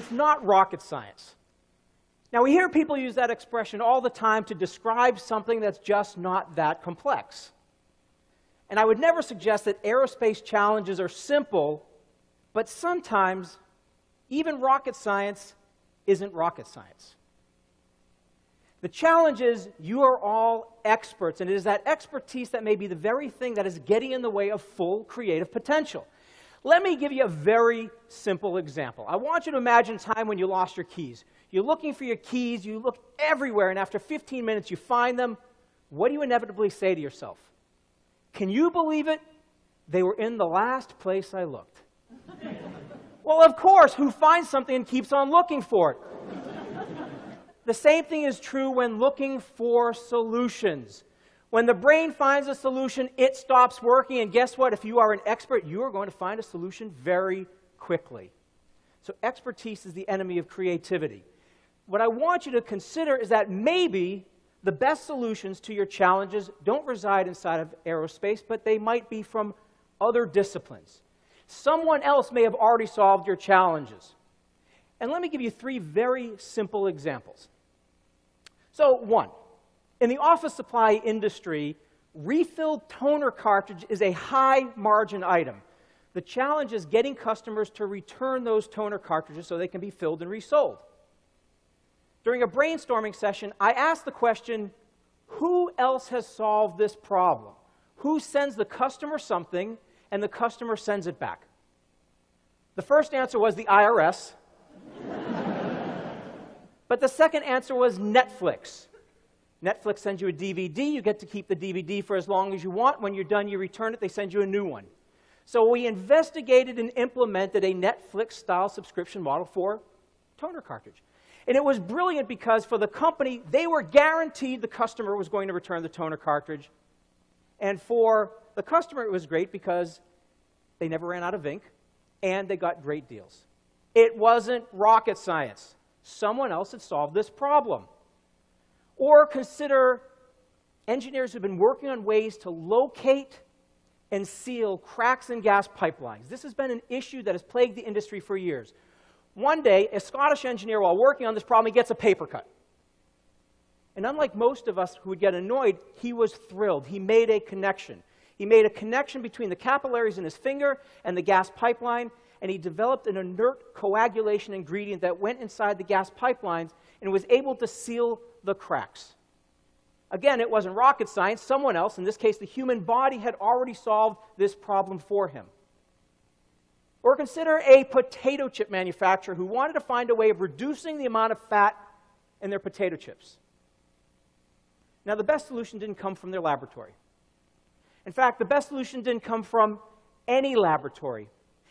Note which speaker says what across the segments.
Speaker 1: it's not rocket science. Now, we hear people use that expression all the time to describe something that's just not that complex. And I would never suggest that aerospace challenges are simple, but sometimes even rocket science isn't rocket science. The challenge is you are all experts, and it is that expertise that may be the very thing that is getting in the way of full creative potential. Let me give you a very simple example. I want you to imagine a time when you lost your keys. You're looking for your keys, you look everywhere, and after 15 minutes you find them. What do you inevitably say to yourself? Can you believe it? They were in the last place I looked. Well, of course, who finds something and keeps on looking for it? The same thing is true when looking for solutions. When the brain finds a solution, it stops working, and guess what? If you are an expert, you are going to find a solution very quickly. So expertise is the enemy of creativity. What I want you to consider is that maybe the best solutions to your challenges don't reside inside of aerospace, but they might be from other disciplines. Someone else may have already solved your challenges. And let me give you 3 very simple examples. So, 1, in the office supply industry, refilled toner cartridge is a high-margin item. The challenge is getting customers to return those toner cartridges so they can be filled and resold. During a brainstorming session, I asked the question, who else has solved this problem? Who sends the customer something and the customer sends it back? The first answer was the IRS. But the second answer was Netflix. Netflix sends you a DVD. You get to keep the DVD for as long as you want. When you're done, you return it. They send you a new one. So we investigated and implemented a Netflix-style subscription model for toner cartridge. And it was brilliant because for the company, they were guaranteed the customer was going to return the toner cartridge. And for the customer, it was great because they never ran out of ink, and they got great deals. It wasn't rocket science. Someone else had solved this problem. Or consider engineers who've been working on ways to locate and seal cracks in gas pipelines. This has been an issue that has plagued the industry for years. One day, a Scottish engineer, while working on this problem, he gets a paper cut. And unlike most of us who would get annoyed, he was thrilled. He made a connection. He made a connection between the capillaries in his finger and the gas pipeline, and he developed an inert coagulation ingredient that went inside the gas pipelines and was able to seal the cracks. Again, it wasn't rocket science. Someone else, in this case the human body, had already solved this problem for him. Or consider a potato chip manufacturer who wanted to find a way of reducing the amount of fat in their potato chips. Now, the best solution didn't come from their laboratory. In fact, the best solution didn't come from any laboratory.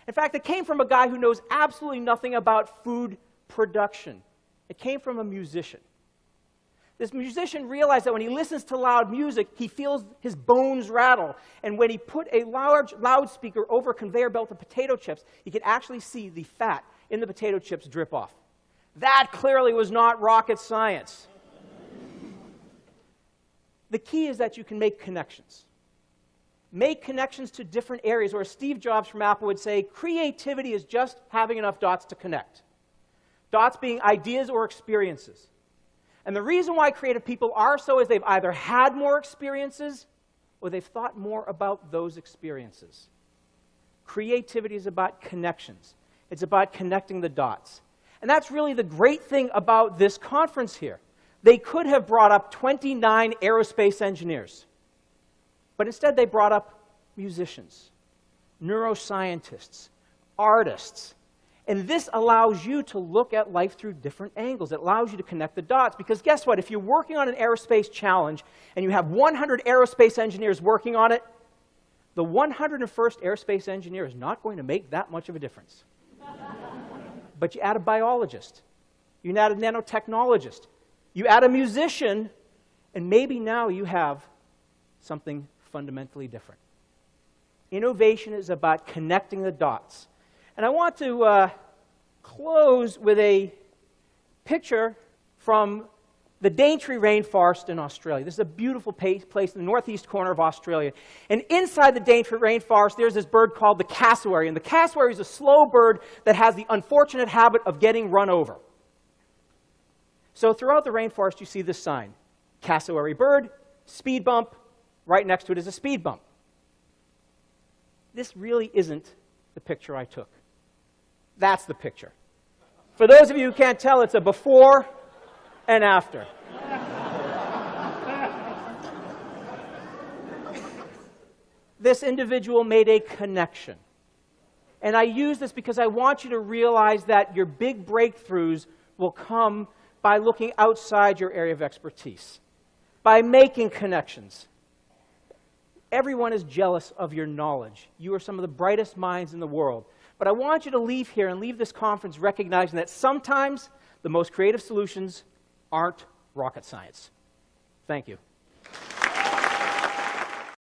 Speaker 1: In fact, it came from a guy who knows absolutely nothing about food production. It came from a musician. This musician realized that when he listens to loud music, he feels his bones rattle. And when he put a large loudspeaker over a conveyor belt of potato chips, he could actually see the fat in the potato chips drip off. That clearly was not rocket science. The key is that you can make connections. Make connections to different areas, or as Steve Jobs from Apple would say, creativity is just having enough dots to connect. Dots being ideas or experiences. And the reason why creative people are so is they've either had more experiences or they've thought more about those experiences. Creativity is about connections. It's about connecting the dots. And that's really the great thing about this conference here. They could have brought up 29 aerospace engineers, but instead they brought up musicians, neuroscientists, artists. And this allows you to look at life through different angles. It allows you to connect the dots. Because guess what? If you're working on an aerospace challenge and you have 100 aerospace engineers working on it, the 101st aerospace engineer is not going to make that much of a difference. But you add a biologist. You add a nanotechnologist. You add a musician, and maybe now you have something fundamentally different. Innovation is about connecting the dots. And I want to close with a picture from the Daintree rainforest in Australia. This is a beautiful place in the northeast corner of Australia. And inside the Daintree rainforest, there's this bird called the cassowary. And the cassowary is a slow bird that has the unfortunate habit of getting run over. So throughout the rainforest, you see this sign. Cassowary bird, speed bump. Right next to it is a speed bump. This really isn't the picture I took. That's the picture. For those of you who can't tell, it's a before and after. This individual made a connection. And I use this because I want you to realize that your big breakthroughs will come by looking outside your area of expertise, by making connections. Everyone is jealous of your knowledge. You are some of the brightest minds in the world. But I want you to leave here and leave this conference recognizing that sometimes the most creative solutions aren't rocket science. Thank you.